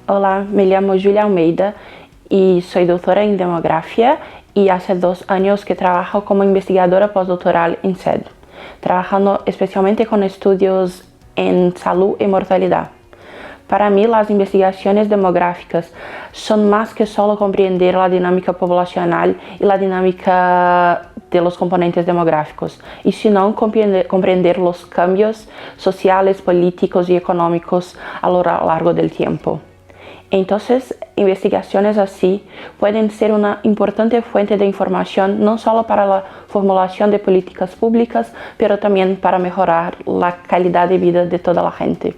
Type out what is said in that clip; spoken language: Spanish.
Hola, me llamo Julia Almeida y soy doctora en demografía y hace 2 años que trabajo como investigadora postdoctoral en SED, trabajando especialmente con estudios en salud y mortalidad. Para mí, las investigaciones demográficas son más que solo comprender la dinámica poblacional y la dinámica de los componentes demográficos, y sino comprender los cambios sociales, políticos y económicos a lo largo del tiempo. Entonces, investigaciones así pueden ser una importante fuente de información no solo para la formulación de políticas públicas, pero también para mejorar la calidad de vida de toda la gente.